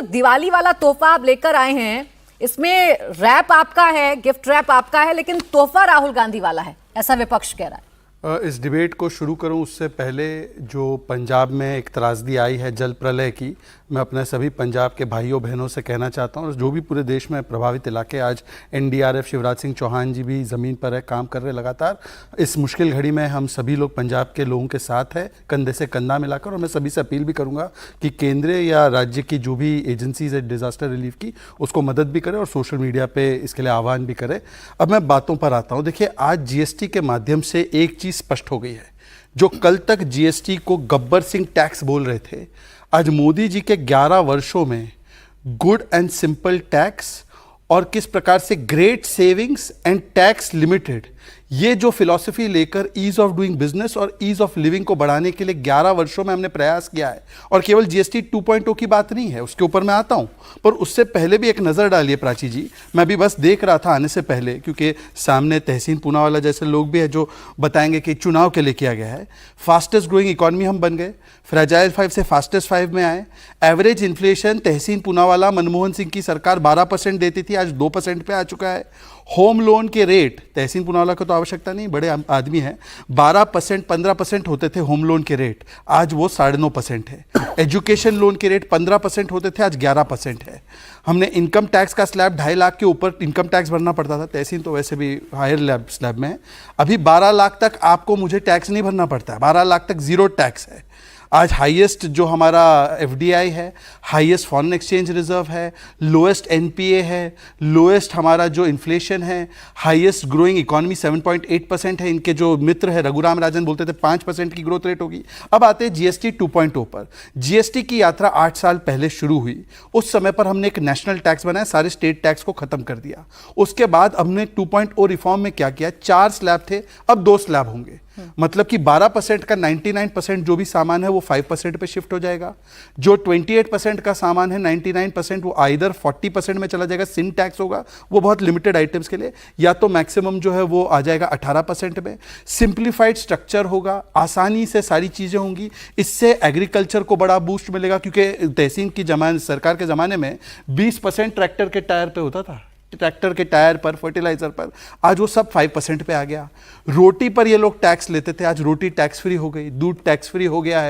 दिवाली वाला तोहफा आप लेकर आए हैं, इसमें रैप आपका है, गिफ्ट रैप आपका है, लेकिन तोहफा राहुल गांधी वाला है, ऐसा विपक्ष कह रहा है। इस डिबेट को शुरू करूं उससे पहले जो पंजाब में एक त्रासदी आई है जल प्रलय की, मैं अपने सभी पंजाब के भाइयों बहनों से कहना चाहता हूं, और जो भी पूरे देश में प्रभावित इलाके, आज एनडीआरएफ शिवराज सिंह चौहान जी भी ज़मीन पर है, काम कर रहे लगातार। इस मुश्किल घड़ी में हम सभी लोग पंजाब के लोगों के साथ हैं, कंधे से कंधा मिलाकर। और मैं सभी से अपील भी करूँगा कि केंद्र या राज्य की जो भी एजेंसीज है डिज़ास्टर रिलीफ की, उसको मदद भी करें और सोशल मीडिया पर इसके लिए आह्वान भी करें। अब मैं बातों पर आता हूँ। देखिए, आज जीएसटी के माध्यम से एक चीज़ स्पष्ट हो गई है। जो कल तक जीएसटी को गब्बर सिंह टैक्स बोल रहे थे, आज मोदी जी के 11 वर्षों में गुड एंड सिंपल टैक्स और किस प्रकार से great savings and tax limited, ये जो फिलॉसफी लेकर ईज ऑफ डूइंग बिजनेस और ईज ऑफ लिविंग को बढ़ाने के लिए 11 वर्षों में हमने प्रयास किया है। और केवल जीएसटी 2.0 की बात नहीं है, उसके ऊपर मैं आता हूं, पर उससे पहले भी एक नज़र डालिए प्राची जी। मैं भी बस देख रहा था आने से पहले, क्योंकि सामने तहसीन पूनावाला जैसे लोग भी हैं जो बताएंगे कि चुनाव के लिए किया गया है। फास्टेस्ट ग्रोइंग इकॉनमी हम बन गए, फ्रेजाइल 5 से फास्टेस्ट 5 में आए। एवरेज इन्फ्लेशन तहसीन पूनावाला मनमोहन सिंह की सरकार 12% देती थी, आज 2% पे आ चुका है। होम लोन के रेट, तहसीन पूनावाला को तो आवश्यकता नहीं, बड़े आदमी हैं, 12% 15% होते थे होम लोन के रेट, आज वो 9.5% है। एजुकेशन लोन के रेट 15% होते थे, आज 11% है। हमने इनकम टैक्स का स्लैब 2.5 लाख के ऊपर इनकम टैक्स भरना पड़ता था, तहसीन तो वैसे भी हायर स्लैब में है। अभी 12 लाख तक आपको मुझे टैक्स नहीं भरना पड़ता है, 12 लाख तक जीरो टैक्स है। आज हाईएस्ट जो हमारा एफडीआई है, हाईएस्ट फॉरेन एक्सचेंज रिजर्व है, लोएस्ट एनपीए है, लोएस्ट हमारा जो इन्फ्लेशन है, हाईएस्ट ग्रोइंग इकॉनमी 7.8% है। इनके जो मित्र है रघुराम राजन बोलते थे 5% की ग्रोथ रेट होगी। अब आते हैं जीएसटी 2.0 पर। जीएसटी की यात्रा 8 साल पहले शुरू हुई। उस समय पर हमने एक नेशनल टैक्स बनाया, सारे स्टेट टैक्स को खत्म कर दिया। उसके बाद हमने 2.0 रिफॉर्म में क्या किया, 4 स्लैब थे, अब 2 स्लैब होंगे। मतलब कि 12% का 99% जो भी सामान है वो 5% पे शिफ्ट हो जाएगा। जो 28% का सामान है 99% वो आइदर 40% में चला जाएगा, सिन टैक्स होगा, वो बहुत लिमिटेड आइटम्स के लिए, या तो मैक्सिमम जो है वो आ जाएगा 18% में। सिंप्लीफाइड स्ट्रक्चर होगा, आसानी से सारी चीज़ें होंगी। इससे एग्रीकल्चर को बड़ा बूस्ट मिलेगा, क्योंकि तहसीन की जमाने, सरकार के ज़माने में 20% ट्रैक्टर के टायर पे होता था, ट्रैक्टर के टायर पर, फर्टिलाइजर पर, आज वो सब 5% पे आ गया। रोटी पर ये लोग टैक्स लेते थे, आज रोटी टैक्स फ्री हो गई, दूध टैक्स फ्री हो गया है।